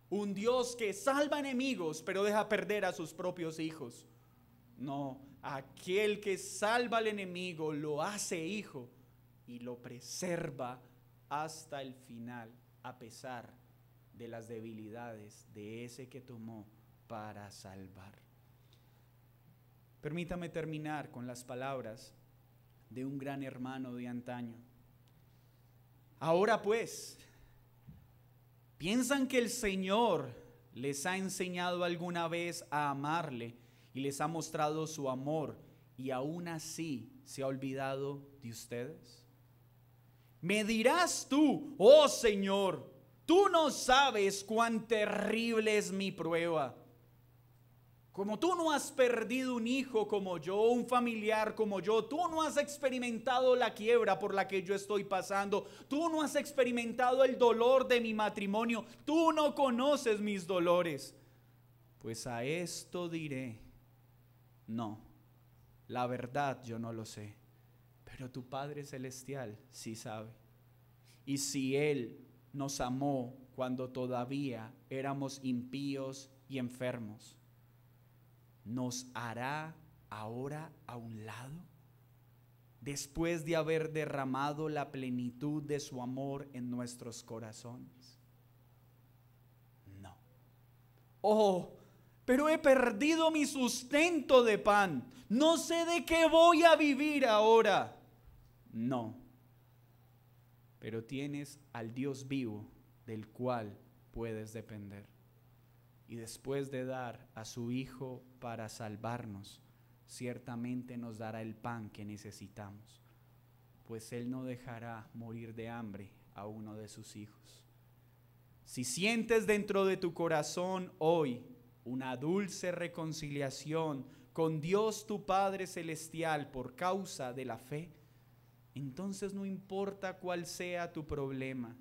Un Dios que salva enemigos pero deja perder a sus propios hijos. No, aquel que salva al enemigo lo hace hijo y lo preserva hasta el final, a pesar de las debilidades de ese que tomó para salvar. Permítame terminar con las palabras de un gran hermano de antaño. Ahora pues, ¿piensan que el Señor les ha enseñado alguna vez a amarle y les ha mostrado su amor y aún así se ha olvidado de ustedes? Me dirás tú, oh Señor, tú no sabes cuán terrible es mi prueba. Como tú no has perdido un hijo como yo, un familiar como yo, tú no has experimentado la quiebra por la que yo estoy pasando, tú no has experimentado el dolor de mi matrimonio, tú no conoces mis dolores. Pues a esto diré, no, la verdad yo no lo sé, pero tu Padre Celestial sí sabe. Y si Él nos amó cuando todavía éramos impíos y enfermos, ¿nos hará ahora a un lado después de haber derramado la plenitud de su amor en nuestros corazones? No. Oh, pero he perdido mi sustento de pan. No sé de qué voy a vivir ahora. No. Pero tienes al Dios vivo del cual puedes depender. Y después de dar a su Hijo para salvarnos, ciertamente nos dará el pan que necesitamos, pues Él no dejará morir de hambre a uno de sus hijos. Si sientes dentro de tu corazón hoy una dulce reconciliación con Dios tu Padre Celestial por causa de la fe, entonces no importa cuál sea tu problema,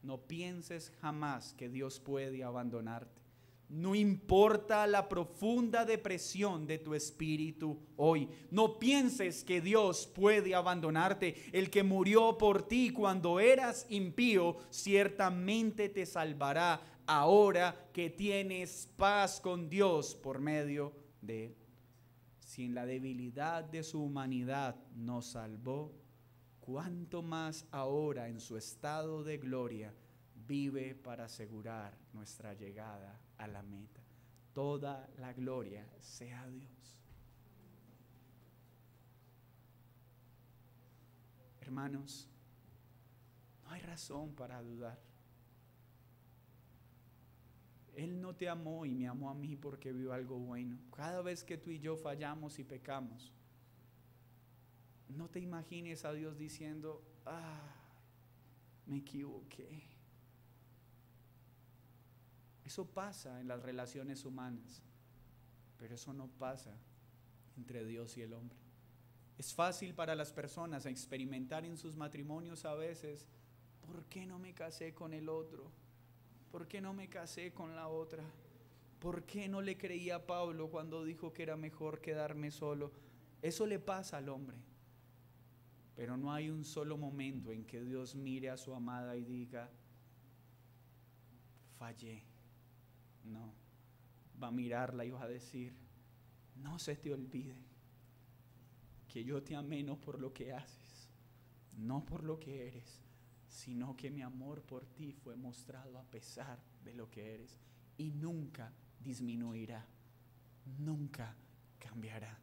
no pienses jamás que Dios puede abandonarte. No importa la profunda depresión de tu espíritu hoy, no pienses que Dios puede abandonarte. El que murió por ti cuando eras impío, ciertamente te salvará ahora que tienes paz con Dios por medio de Él. Si en la debilidad de su humanidad nos salvó, cuánto más ahora en su estado de gloria vive para asegurar nuestra llegada a la meta. Toda la gloria sea a Dios. Hermanos, no hay razón para dudar. Él no te amó y me amó a mí porque vio algo bueno. Cada vez que tú y yo fallamos y pecamos, no te imagines a Dios diciendo, me equivoqué. Eso pasa en las relaciones humanas, pero eso no pasa entre Dios y el hombre. Es fácil para las personas experimentar en sus matrimonios a veces, ¿por qué no me casé con el otro? ¿Por qué no me casé con la otra? ¿Por qué no le creí a Pablo cuando dijo que era mejor quedarme solo? Eso le pasa al hombre. Pero no hay un solo momento en que Dios mire a su amada y diga, fallé. No, va a mirarla y va a decir, no se te olvide que yo te amé no por lo que haces, no por lo que eres, sino que mi amor por ti fue mostrado a pesar de lo que eres y nunca disminuirá, nunca cambiará.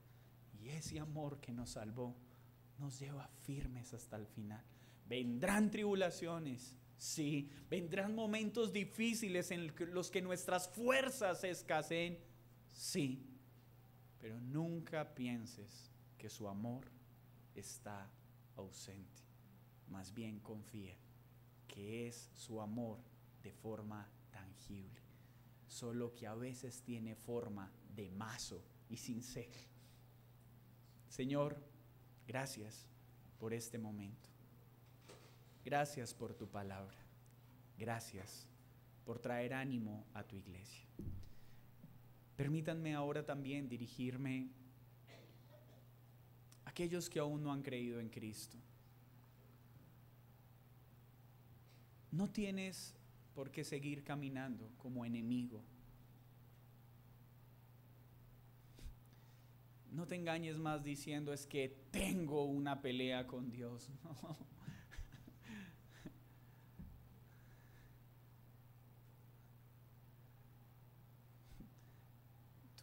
Y ese amor que nos salvó nos lleva firmes hasta el final. Vendrán tribulaciones, sí, vendrán momentos difíciles en los que nuestras fuerzas escaseen, sí, pero nunca pienses que su amor está ausente. Más bien confía que es su amor de forma tangible, solo que a veces tiene forma de mazo y sincero. Señor, gracias por este momento. Gracias por tu palabra. Gracias por traer ánimo a tu iglesia. Permítanme ahora también dirigirme a aquellos que aún no han creído en Cristo. No tienes por qué seguir caminando como enemigo. No te engañes más diciendo es que tengo una pelea con Dios. No.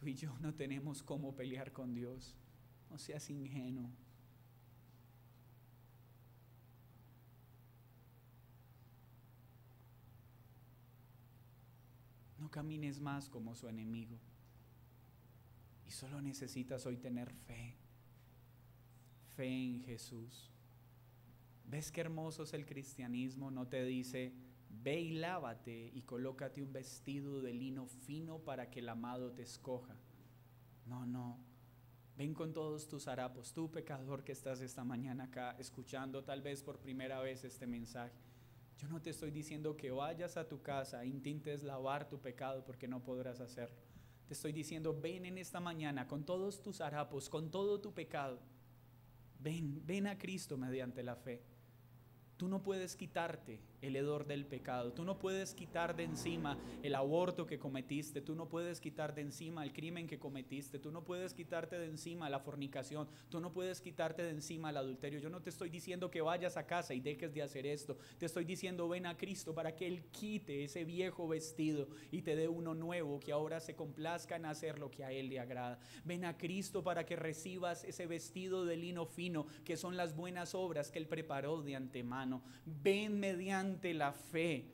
y yo no tenemos cómo pelear con Dios. No seas ingenuo. No camines más como su enemigo. Y solo necesitas hoy tener fe. Fe en Jesús. ¿Ves qué hermoso es el cristianismo? No te dice, ve y lávate y colócate un vestido de lino fino para que el amado te escoja. No, no. Ven con todos tus harapos. Tú, pecador que estás esta mañana acá escuchando tal vez por primera vez este mensaje. Yo no te estoy diciendo que vayas a tu casa e intentes lavar tu pecado, porque no podrás hacerlo. Te estoy diciendo, ven en esta mañana con todos tus harapos, con todo tu pecado. Ven a Cristo mediante la fe. Tú no puedes quitarte el hedor del pecado. Tú no puedes quitar de encima el aborto que cometiste. Tú no puedes quitar de encima el crimen que cometiste. Tú no puedes quitarte de encima la fornicación. Tú no puedes quitarte de encima el adulterio. Yo no te estoy diciendo que vayas a casa y dejes de hacer esto. Te estoy diciendo, ven a Cristo para que Él quite ese viejo vestido y te dé uno nuevo que ahora se complazca en hacer lo que a Él le agrada. Ven a Cristo para que recibas ese vestido de lino fino que son las buenas obras que Él preparó de antemano. Ven mediante la fe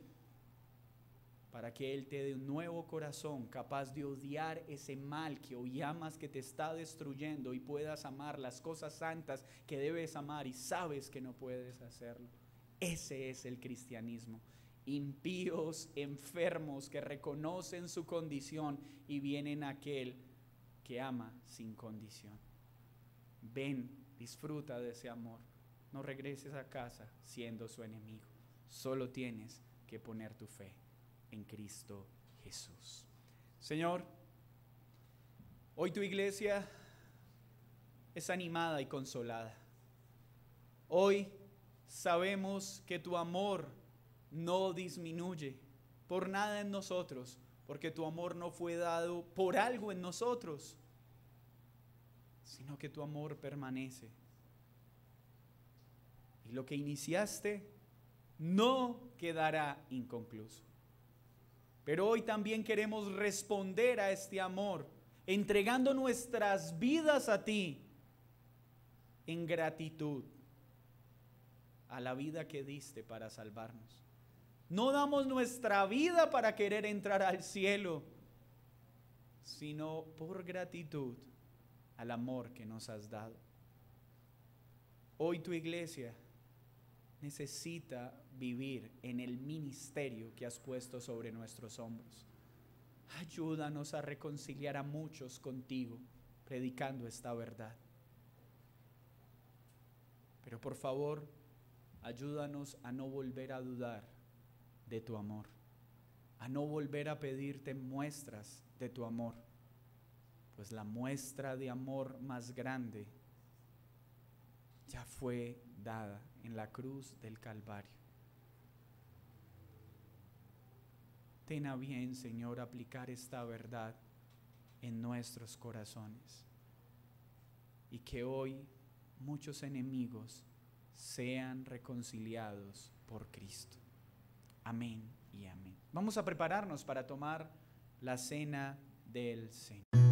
para que Él te dé un nuevo corazón capaz de odiar ese mal que hoy amas, que te está destruyendo, y puedas amar las cosas santas que debes amar y sabes que no puedes hacerlo. Ese es el cristianismo. Impíos, enfermos que reconocen su condición y vienen a aquel que ama sin condición. Ven, disfruta de ese amor. No regreses a casa siendo su enemigo. Solo tienes que poner tu fe en Cristo Jesús. Señor, hoy tu iglesia es animada y consolada. Hoy sabemos que tu amor no disminuye por nada en nosotros, porque tu amor no fue dado por algo en nosotros, sino que tu amor permanece. Y lo que iniciaste no quedará inconcluso. Pero hoy también queremos responder a este amor, entregando nuestras vidas a ti en gratitud a la vida que diste para salvarnos. No damos nuestra vida para querer entrar al cielo, sino por gratitud al amor que nos has dado. Hoy tu iglesia necesita vivir en el ministerio que has puesto sobre nuestros hombros. Ayúdanos a reconciliar a muchos contigo, predicando esta verdad. Pero por favor, ayúdanos a no volver a dudar de tu amor, a no volver a pedirte muestras de tu amor, pues la muestra de amor más grande ya fue dada en la cruz del Calvario. Ten a bien, Señor, aplicar esta verdad en nuestros corazones, y que hoy muchos enemigos sean reconciliados por Cristo. Amén y amén. Vamos a prepararnos para tomar la cena del Señor.